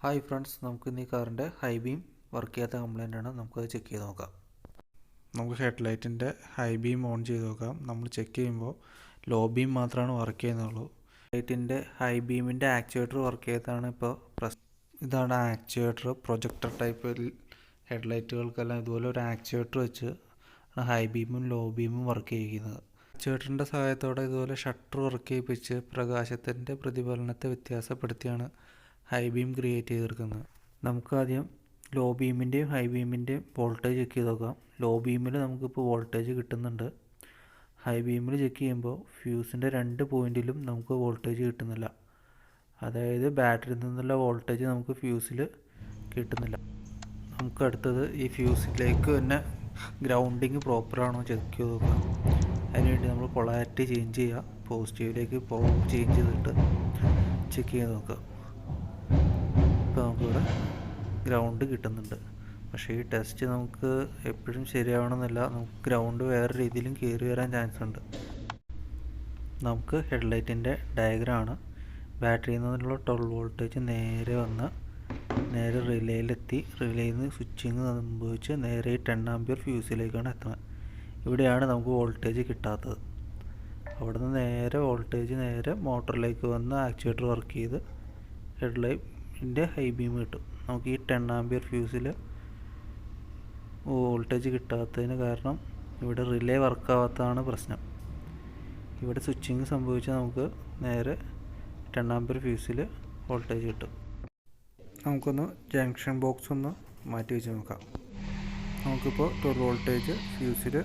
Hi friends, നമുക്ക് ഇന്ന് ഈ കാറിൻ്റെ ഹൈ ബീം വർക്ക് ചെയ്യാത്ത കംപ്ലൈൻ്റ് ആണ്. നമുക്കത് ചെക്ക് ചെയ്ത് നോക്കാം. നമുക്ക് ഹെഡ്ലൈറ്റിൻ്റെ ഹൈ ബീം ഓൺ ചെയ്ത് നോക്കാം. നമ്മൾ ചെക്ക് ചെയ്യുമ്പോൾ ലോ ബീം മാത്രമാണ് വർക്ക് ചെയ്യുന്നുള്ളൂ. ലൈറ്റിൻ്റെ ഹൈ ബീമിൻ്റെ ആക്ച്വേറ്റർ വർക്ക് ചെയ്താണ് ഇപ്പോൾ ഇതാണ് ആക്ച്വേറ്റർ. പ്രൊജക്ടർ ടൈപ്പ് ഹെഡ്ലൈറ്റുകൾക്കെല്ലാം ഇതുപോലെ ഒരു ആക്ച്വേറ്റർ വെച്ച് ഹൈ ബീമും ലോ ബീമും വർക്ക് ചെയ്യിക്കുന്നത്. ആക്ച്വേറ്ററിൻ്റെ സഹായത്തോടെ ഇതുപോലെ ഷട്ടർ വർക്ക് ചെയ്യിപ്പിച്ച് പ്രകാശത്തിൻ്റെ പ്രതിഫലനത്തെ വ്യത്യാസപ്പെടുത്തിയാണ് ഹൈ ബീം ക്രിയേറ്റ് ചെയ്തെടുക്കുന്നത്. നമുക്കാദ്യം ലോ ബീമിൻ്റെയും ഹൈ ബീമിൻ്റെയും വോൾട്ടേജ് ചെക്ക് ചെയ്ത് നോക്കാം. ലോ ബീമിൽ നമുക്കിപ്പോൾ വോൾട്ടേജ് കിട്ടുന്നുണ്ട്. ഹൈ ബീമിൽ ചെക്ക് ചെയ്യുമ്പോൾ ഫ്യൂസിൻ്റെ 2 പോയിൻറ്റിലും നമുക്ക് വോൾട്ടേജ് കിട്ടുന്നില്ല. അതായത് ബാറ്ററിയിൽ നിന്നുള്ള വോൾട്ടേജ് നമുക്ക് ഫ്യൂസിൽ കിട്ടുന്നില്ല. നമുക്ക് അടുത്തത് ഈ ഫ്യൂസിലേക്ക് തന്നെ ഗ്രൗണ്ടിങ് പ്രോപ്പറാണോ ചെക്ക് ചെയ്ത് നോക്കാം. അതിനുവേണ്ടി നമ്മൾ പൊളാരിറ്റി ചേഞ്ച് ചെയ്യുക. പോസിറ്റീവിലേക്ക് ചേഞ്ച് ചെയ്തിട്ട് ചെക്ക് ചെയ്ത് നോക്കുക. ഇപ്പോൾ നമുക്കിവിടെ ഗ്രൗണ്ട് കിട്ടുന്നുണ്ട്. പക്ഷേ ഈ ടെസ്റ്റ് നമുക്ക് എപ്പോഴും ശരിയാവണമെന്നില്ല. നമുക്ക് ഗ്രൗണ്ട് വേറെ രീതിയിലും കയറി വരാൻ ചാൻസ് ഉണ്ട്. നമുക്ക് ഹെഡ്ലൈറ്റിൻ്റെ ഡയഗ്രാമാണ്. ബാറ്ററിയിൽ നിന്നുള്ള 12 വോൾട്ടേജ് നേരെ റിലേയിലെത്തി റിലേയിൽ നിന്ന് സ്വിച്ചിങ് സംഭവിച്ച് നേരെ 10 ആമ്പിയർ ഫ്യൂസിലേക്കാണ് എത്തുന്നത്. ഇവിടെയാണ് നമുക്ക് വോൾട്ടേജ് കിട്ടാത്തത്. അവിടെ നിന്ന് നേരെ വോൾട്ടേജ് മോട്ടറിലേക്ക് വന്ന് ആക്ച്വേറ്റർ വർക്ക് ചെയ്ത് ഹെഡ്ലൈറ്റിൻ്റെ ഹൈ ബീം കിട്ടും. നമുക്ക് ഈ 10 ആമ്പിയർ ഫ്യൂസിൽ വോൾട്ടേജ് കിട്ടാത്തതിന് കാരണം ഇവിടെ റിലേ വർക്കാവാത്തതാണ് പ്രശ്നം. ഇവിടെ സ്വിച്ചിങ് സംഭവിച്ചാൽ നമുക്ക് നേരെ 10 ആമ്പിയർ ഫ്യൂസിൽ വോൾട്ടേജ് കിട്ടും. നമുക്കൊന്ന് ജംഗ്ഷൻ ബോക്സ് ഒന്ന് മാറ്റി വെച്ച് നോക്കാം. നമുക്കിപ്പോൾ 12 വോൾട്ടേജ് ഫ്യൂസിൽ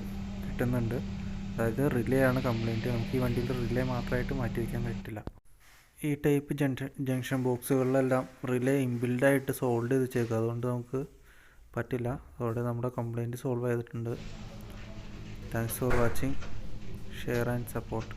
കിട്ടുന്നുണ്ട്. അതായത് റിലേ ആണ് കംപ്ലൈൻറ്റ്. നമുക്ക് ഈ വണ്ടിയിൽ റിലേ മാത്രമായിട്ട് മാറ്റി വയ്ക്കാൻ പറ്റില്ല. ഈ ടൈപ്പ് ജംഗ്ഷൻ ബോക്സുകളിലെല്ലാം റിലേ ഇൻബിൽഡായിട്ട് സോൾവ് ചെയ്ത് വെച്ചേക്കുക. അതുകൊണ്ട് നമുക്ക് പറ്റില്ല. അതോടെ നമ്മുടെ കംപ്ലൈൻറ്റ് സോൾവ് ചെയ്തിട്ടുണ്ട്. Thanks for watching. Share and support.